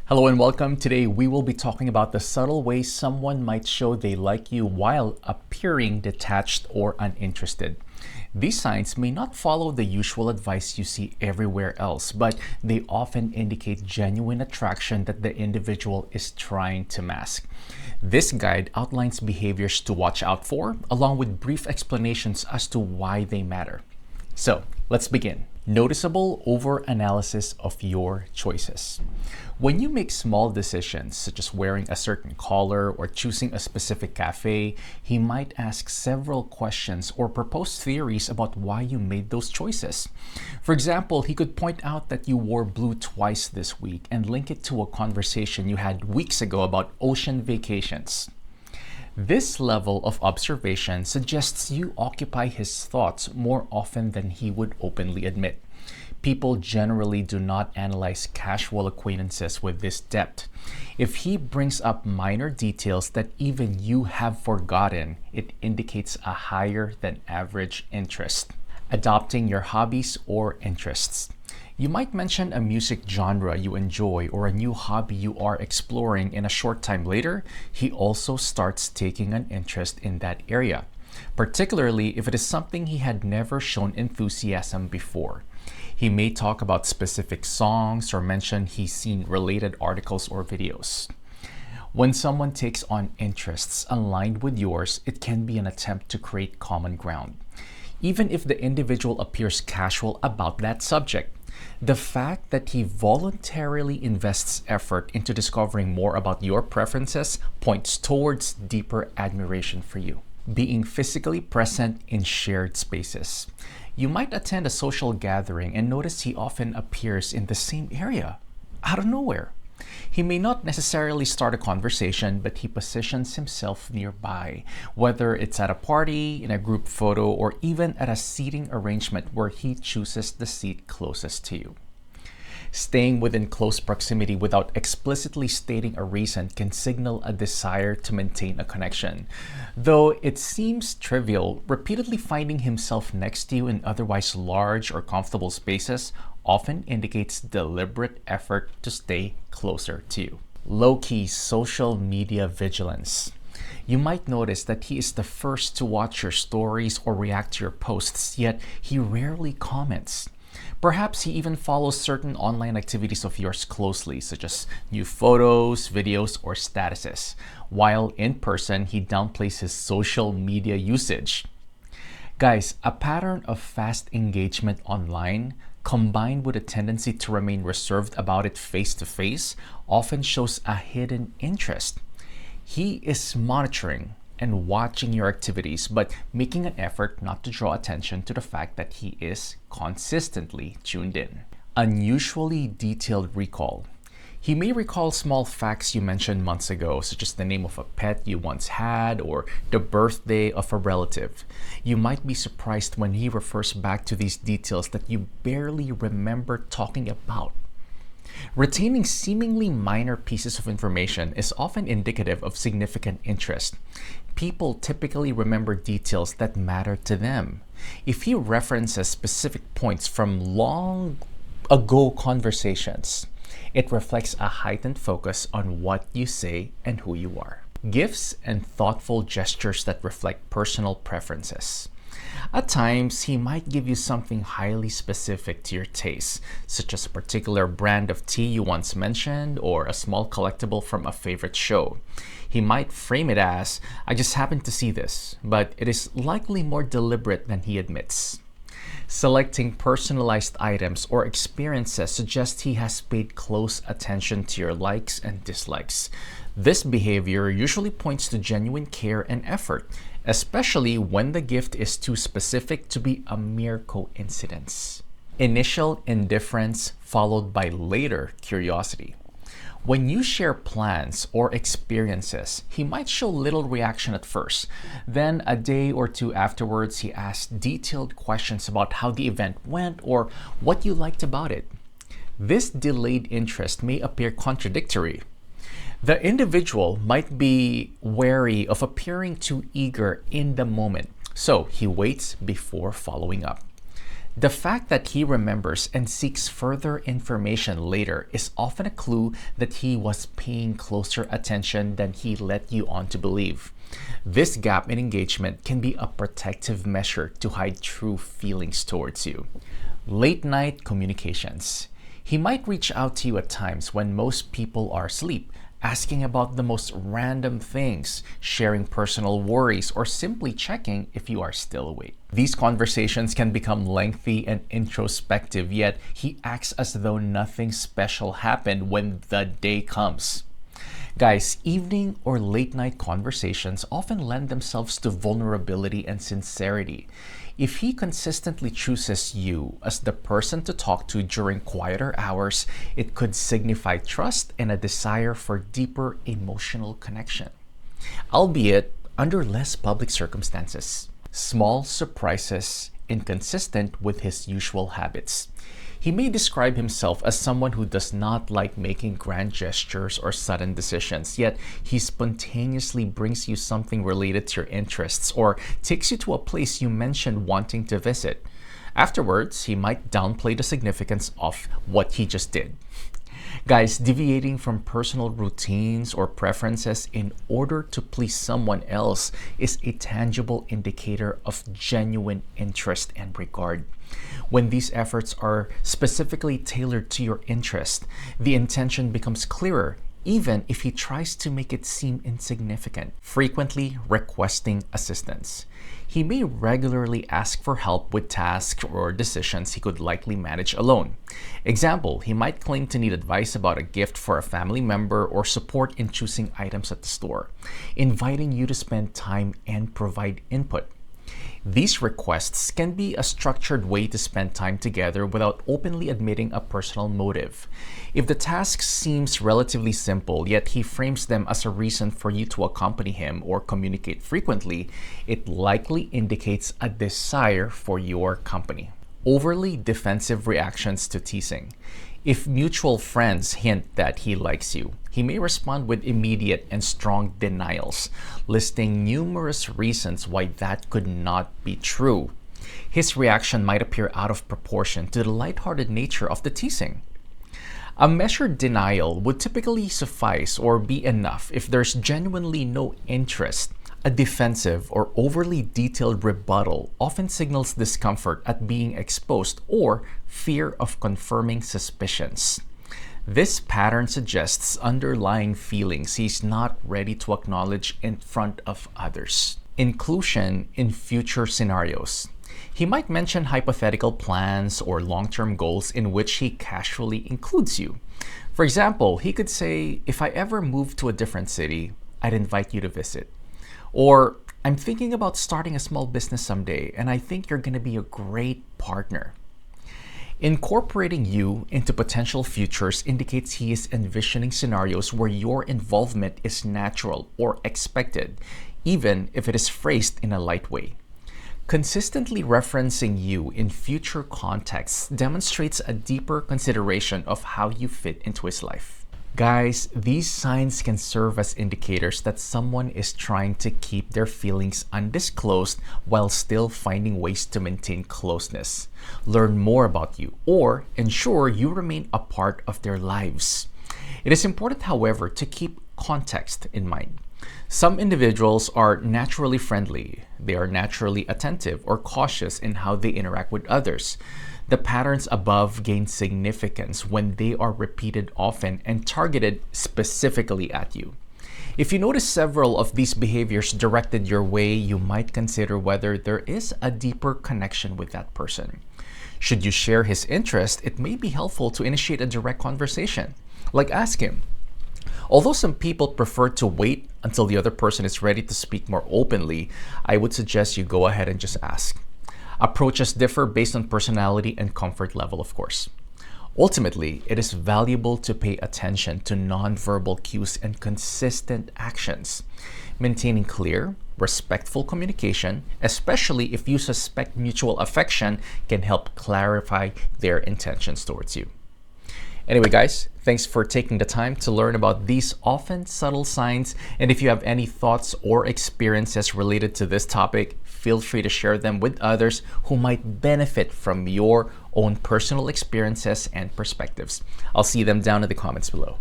Hello and welcome. Today we will be talking about the subtle ways someone might show they like you while appearing detached or uninterested. These signs may not follow the usual advice you see everywhere else, but they often indicate genuine attraction that the individual is trying to mask. This guide outlines behaviors to watch out for, along with brief explanations as to why they matter. So, let's begin. Noticeable over-analysis of your choices. When you make small decisions, such as wearing a certain collar or choosing a specific cafe, he might ask several questions or propose theories about why you made those choices. For example, he could point out that you wore blue twice this week and link it to a conversation you had weeks ago about ocean vacations. This level of observation suggests you occupy his thoughts more often than he would openly admit. People generally do not analyze casual acquaintances with this depth. If he brings up minor details that even you have forgotten, it indicates a higher than average interest. Adopting your hobbies or interests. You might mention a music genre you enjoy or a new hobby you are exploring, and a short time later, he also starts taking an interest in that area, particularly if it is something he had never shown enthusiasm before. He may talk about specific songs or mention he's seen related articles or videos. When someone takes on interests aligned with yours, it can be an attempt to create common ground. Even if the individual appears casual about that subject, the fact that he voluntarily invests effort into discovering more about your preferences points towards deeper admiration for you. Being physically present in shared spaces. You might attend a social gathering and notice he often appears in the same area, out of nowhere. He may not necessarily start a conversation, but he positions himself nearby, whether it's at a party, in a group photo, or even at a seating arrangement where he chooses the seat closest to you. Staying within close proximity without explicitly stating a reason can signal a desire to maintain a connection. Though it seems trivial, repeatedly finding himself next to you in otherwise large or comfortable spaces often indicates deliberate effort to stay closer to you. Low-key social media vigilance. You might notice that he is the first to watch your stories or react to your posts, yet he rarely comments. Perhaps he even follows certain online activities of yours closely, such as new photos, videos, or statuses, while in person he downplays his social media usage. Guys, a pattern of fast engagement online, combined with a tendency to remain reserved about it face to face, often shows a hidden interest. He is monitoring and watching your activities, but making an effort not to draw attention to the fact that he is consistently tuned in. Unusually detailed recall. He may recall small facts you mentioned months ago, such as the name of a pet you once had or the birthday of a relative. You might be surprised when he refers back to these details that you barely remember talking about. Retaining seemingly minor pieces of information is often indicative of significant interest. People typically remember details that matter to them. If he references specific points from long ago conversations, it reflects a heightened focus on what you say and who you are. Gifts and thoughtful gestures that reflect personal preferences. At times, he might give you something highly specific to your taste, such as a particular brand of tea you once mentioned or a small collectible from a favorite show. He might frame it as, "I just happened to see this," but it is likely more deliberate than he admits. Selecting personalized items or experiences suggests he has paid close attention to your likes and dislikes. This behavior usually points to genuine care and effort, especially when the gift is too specific to be a mere coincidence. Initial indifference followed by later curiosity. When you share plans or experiences, he might show little reaction at first. Then, a day or two afterwards, he asks detailed questions about how the event went or what you liked about it. This delayed interest may appear contradictory. The individual might be wary of appearing too eager in the moment, so he waits before following up. The fact that he remembers and seeks further information later is often a clue that he was paying closer attention than he let you on to believe. This gap in engagement can be a protective measure to hide true feelings towards you. Late night communications. He might reach out to you at times when most people are asleep, asking about the most random things, sharing personal worries, or simply checking if you are still awake. These conversations can become lengthy and introspective, yet he acts as though nothing special happened when the day comes. Guys, evening or late night conversations often lend themselves to vulnerability and sincerity. If he consistently chooses you as the person to talk to during quieter hours, it could signify trust and a desire for deeper emotional connection, albeit under less public circumstances. Small surprises, inconsistent with his usual habits. He may describe himself as someone who does not like making grand gestures or sudden decisions, yet he spontaneously brings you something related to your interests or takes you to a place you mentioned wanting to visit. Afterwards, he might downplay the significance of what he just did. Guys, deviating from personal routines or preferences in order to please someone else is a tangible indicator of genuine interest and regard. When these efforts are specifically tailored to your interest, the intention becomes clearer, even if he tries to make it seem insignificant. Frequently requesting assistance. He may regularly ask for help with tasks or decisions he could likely manage alone. Example, he might claim to need advice about a gift for a family member or support in choosing items at the store, inviting you to spend time and provide input. These requests can be a structured way to spend time together without openly admitting a personal motive. If the task seems relatively simple, yet he frames them as a reason for you to accompany him or communicate frequently, it likely indicates a desire for your company. Overly defensive reactions to teasing. If mutual friends hint that he likes you, he may respond with immediate and strong denials, listing numerous reasons why that could not be true. His reaction might appear out of proportion to the lighthearted nature of the teasing. A measured denial would typically suffice or be enough if there's genuinely no interest. A defensive or overly detailed rebuttal often signals discomfort at being exposed or fear of confirming suspicions. This pattern suggests underlying feelings he's not ready to acknowledge in front of others. Inclusion in future scenarios. He might mention hypothetical plans or long-term goals in which he casually includes you. For example, he could say, "If I ever move to a different city, I'd invite you to visit." Or, "I'm thinking about starting a small business someday, and I think you're going to be a great partner." Incorporating you into potential futures indicates he is envisioning scenarios where your involvement is natural or expected, even if it is phrased in a light way. Consistently referencing you in future contexts demonstrates a deeper consideration of how you fit into his life. Guys, these signs can serve as indicators that someone is trying to keep their feelings undisclosed while still finding ways to maintain closeness, learn more about you, or ensure you remain a part of their lives. It is important, however, to keep context in mind. Some individuals are naturally friendly, they are naturally attentive or cautious in how they interact with others. The patterns above gain significance when they are repeated often and targeted specifically at you. If you notice several of these behaviors directed your way, you might consider whether there is a deeper connection with that person. Should you share his interest, it may be helpful to initiate a direct conversation. Like, ask him. Although some people prefer to wait until the other person is ready to speak more openly, I would suggest you go ahead and just ask. Approaches differ based on personality and comfort level, of course. Ultimately, it is valuable to pay attention to nonverbal cues and consistent actions. Maintaining clear, respectful communication, especially if you suspect mutual affection, can help clarify their intentions towards you. Anyway, guys, thanks for taking the time to learn about these often subtle signs. And if you have any thoughts or experiences related to this topic, feel free to share them with others who might benefit from your own personal experiences and perspectives. I'll see them down in the comments below.